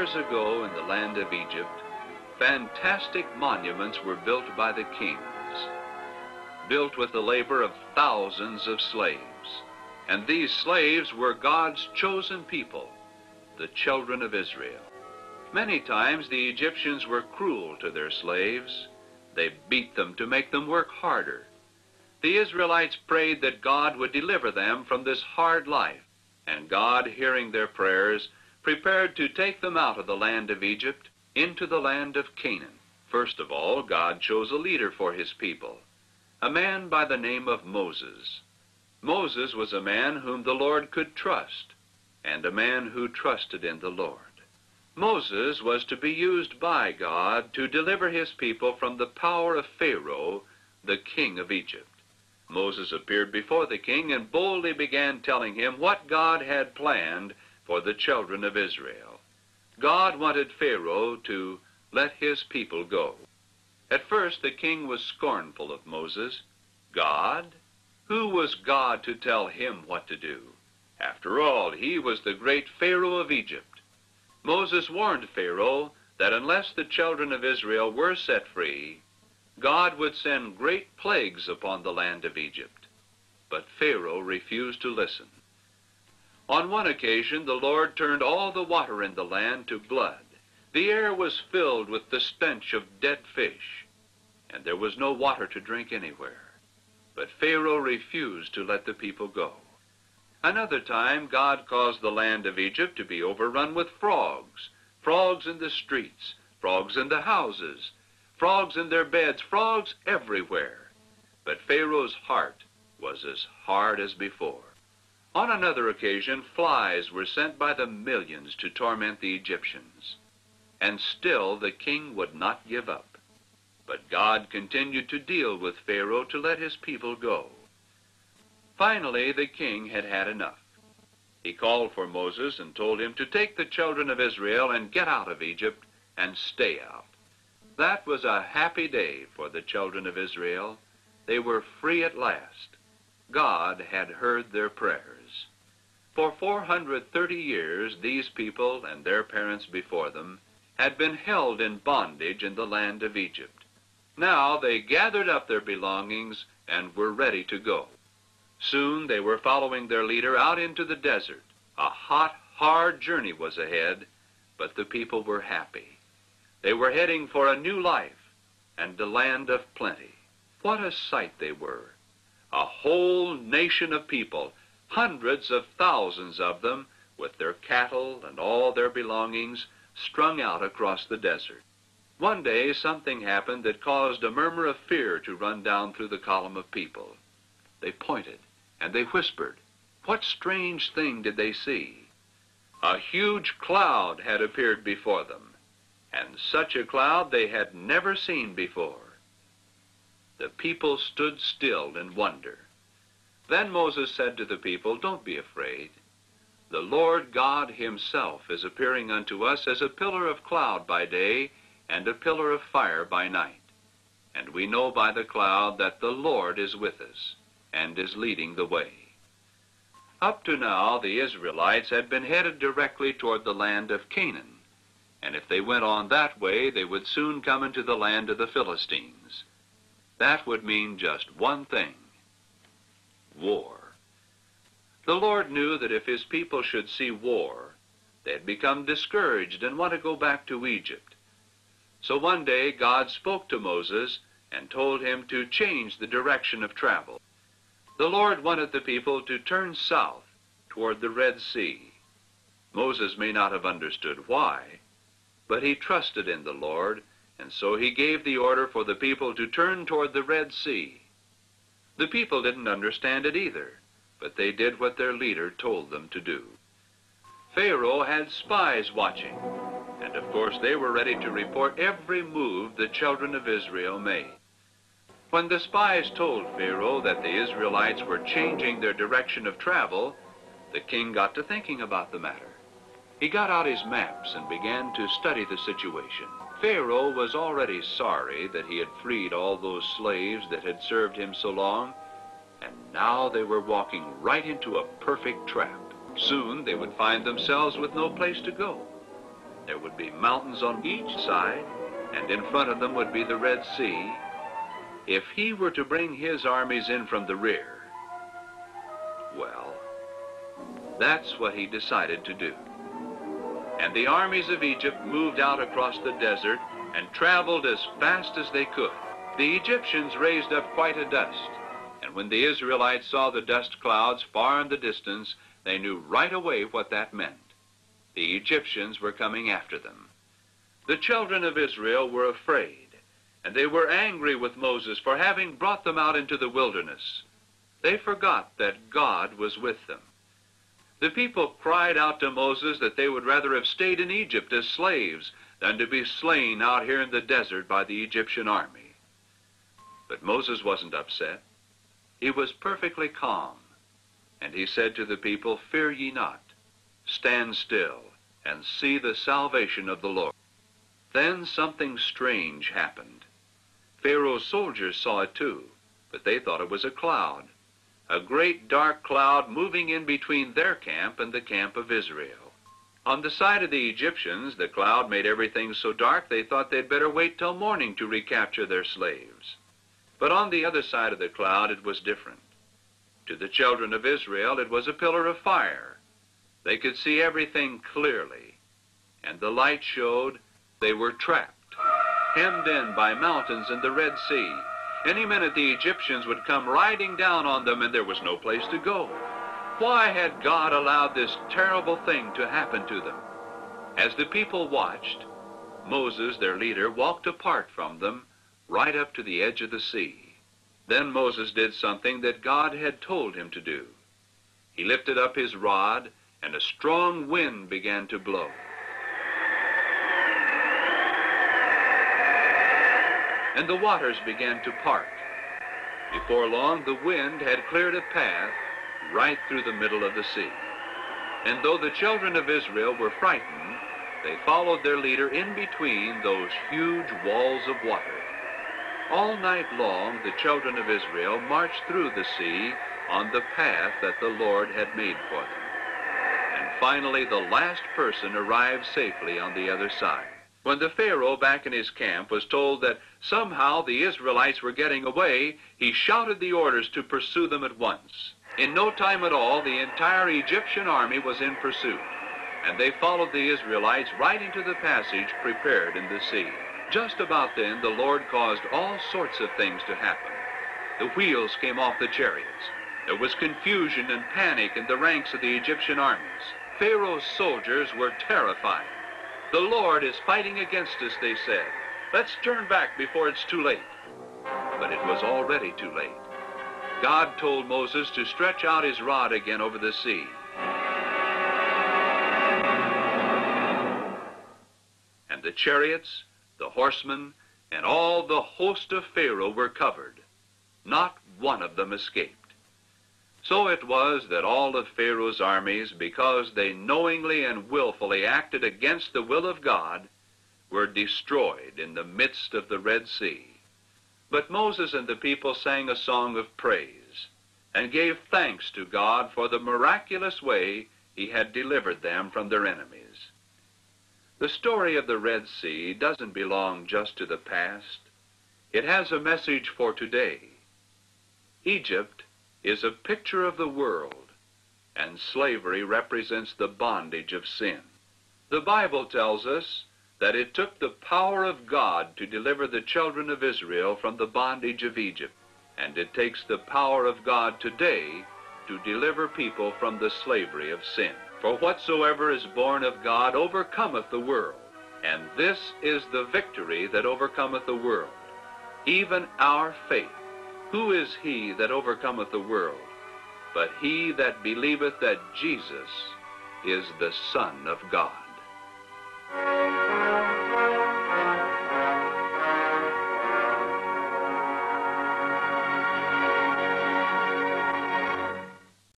Years ago in the land of Egypt, fantastic monuments were built by the kings, built with the labor of thousands of slaves. And these slaves were God's chosen people, the children of Israel. Many times the Egyptians were cruel to their slaves. They beat them to make them work harder. The Israelites prayed that God would deliver them from this hard life, and God, hearing their prayers, prepared to take them out of the land of Egypt into the land of Canaan. First of all, God chose a leader for his people, a man by the name of Moses. Moses was a man whom the Lord could trust, and a man who trusted in the Lord. Moses was to be used by God to deliver his people from the power of Pharaoh, the king of Egypt. Moses appeared before the king and boldly began telling him what God had planned for the children of Israel. God wanted Pharaoh to let his people go. At first the king was scornful of Moses. God? Who was God to tell him what to do? After all, he was the great Pharaoh of Egypt. Moses warned Pharaoh that unless the children of Israel were set free, God would send great plagues upon the land of Egypt. But Pharaoh refused to listen. On one occasion, the Lord turned all the water in the land to blood. The air was filled with the stench of dead fish, and there was no water to drink anywhere. But Pharaoh refused to let the people go. Another time, God caused the land of Egypt to be overrun with frogs. Frogs in the streets, frogs in the houses, frogs in their beds, frogs everywhere. But Pharaoh's heart was as hard as before. On another occasion, flies were sent by the millions to torment the Egyptians. And still the king would not give up. But God continued to deal with Pharaoh to let his people go. Finally, the king had had enough. He called for Moses and told him to take the children of Israel and get out of Egypt and stay out. That was a happy day for the children of Israel. They were free at last. God had heard their prayers. For 430 years, these people and their parents before them had been held in bondage in the land of Egypt. Now they gathered up their belongings and were ready to go. Soon they were following their leader out into the desert. A hot, hard journey was ahead, but the people were happy. They were heading for a new life and a land of plenty. What a sight they were! A whole nation of people, hundreds of thousands of them, with their cattle and all their belongings strung out across the desert. One day something happened that caused a murmur of fear to run down through the column of people. They pointed and they whispered. What strange thing did they see? A huge cloud had appeared before them, and such a cloud they had never seen before. The people stood still in wonder. Then Moses said to the people, "Don't be afraid. The Lord God himself is appearing unto us as a pillar of cloud by day and a pillar of fire by night. And we know by the cloud that the Lord is with us and is leading the way." Up to now, the Israelites had been headed directly toward the land of Canaan, and if they went on that way, they would soon come into the land of the Philistines. That would mean just one thing: war. The Lord knew that if his people should see war, they'd become discouraged and want to go back to Egypt. So one day God spoke to Moses and told him to change the direction of travel. The Lord wanted the people to turn south toward the Red Sea. Moses may not have understood why, but he trusted in the Lord, and so he gave the order for the people to turn toward the Red Sea. The people didn't understand it either, but they did what their leader told them to do. Pharaoh had spies watching, and of course they were ready to report every move the children of Israel made. When the spies told Pharaoh that the Israelites were changing their direction of travel, the king got to thinking about the matter. He got out his maps and began to study the situation. Pharaoh was already sorry that he had freed all those slaves that had served him so long, and now they were walking right into a perfect trap. Soon they would find themselves with no place to go. There would be mountains on each side, and in front of them would be the Red Sea. If he were to bring his armies in from the rear, well, that's what he decided to do. And the armies of Egypt moved out across the desert and traveled as fast as they could. The Egyptians raised up quite a dust, and when the Israelites saw the dust clouds far in the distance, they knew right away what that meant. The Egyptians were coming after them. The children of Israel were afraid, and they were angry with Moses for having brought them out into the wilderness. They forgot that God was with them. The people cried out to Moses that they would rather have stayed in Egypt as slaves than to be slain out here in the desert by the Egyptian army. But Moses wasn't upset. He was perfectly calm, and he said to the people, "Fear ye not. Stand still and see the salvation of the Lord." Then something strange happened. Pharaoh's soldiers saw it too, but they thought it was a cloud, a great dark cloud moving in between their camp and the camp of Israel. On the side of the Egyptians, the cloud made everything so dark they thought they'd better wait till morning to recapture their slaves. But on the other side of the cloud, it was different. To the children of Israel, it was a pillar of fire. They could see everything clearly, and the light showed they were trapped, hemmed in by mountains and the Red Sea. Any minute the Egyptians would come riding down on them, and there was no place to go. Why had God allowed this terrible thing to happen to them? As the people watched, Moses, their leader, walked apart from them, right up to the edge of the sea. Then Moses did something that God had told him to do. He lifted up his rod, and a strong wind began to blow. And the waters began to part. Before long, the wind had cleared a path right through the middle of the sea. And though the children of Israel were frightened, they followed their leader in between those huge walls of water. All night long, the children of Israel marched through the sea on the path that the Lord had made for them. And finally, the last person arrived safely on the other side. When the Pharaoh back in his camp was told that somehow the Israelites were getting away, he shouted the orders to pursue them at once. In no time at all, the entire Egyptian army was in pursuit, and they followed the Israelites right into the passage prepared in the sea. Just about then, the Lord caused all sorts of things to happen. The wheels came off the chariots. There was confusion and panic in the ranks of the Egyptian armies. Pharaoh's soldiers were terrified. "The Lord is fighting against us," they said. "Let's turn back before it's too late." But it was already too late. God told Moses to stretch out his rod again over the sea. And the chariots, the horsemen, and all the host of Pharaoh were covered. Not one of them escaped. So it was that all of Pharaoh's armies, because they knowingly and willfully acted against the will of God, were destroyed in the midst of the Red Sea. But Moses and the people sang a song of praise and gave thanks to God for the miraculous way he had delivered them from their enemies. The story of the Red Sea doesn't belong just to the past. It has a message for today. Egypt is a picture of the world, and slavery represents the bondage of sin. The Bible tells us that it took the power of God to deliver the children of Israel from the bondage of Egypt, and it takes the power of God today to deliver people from the slavery of sin. For whatsoever is born of God overcometh the world, and this is the victory that overcometh the world, even our faith. Who is he that overcometh the world, but he that believeth that Jesus is the Son of God?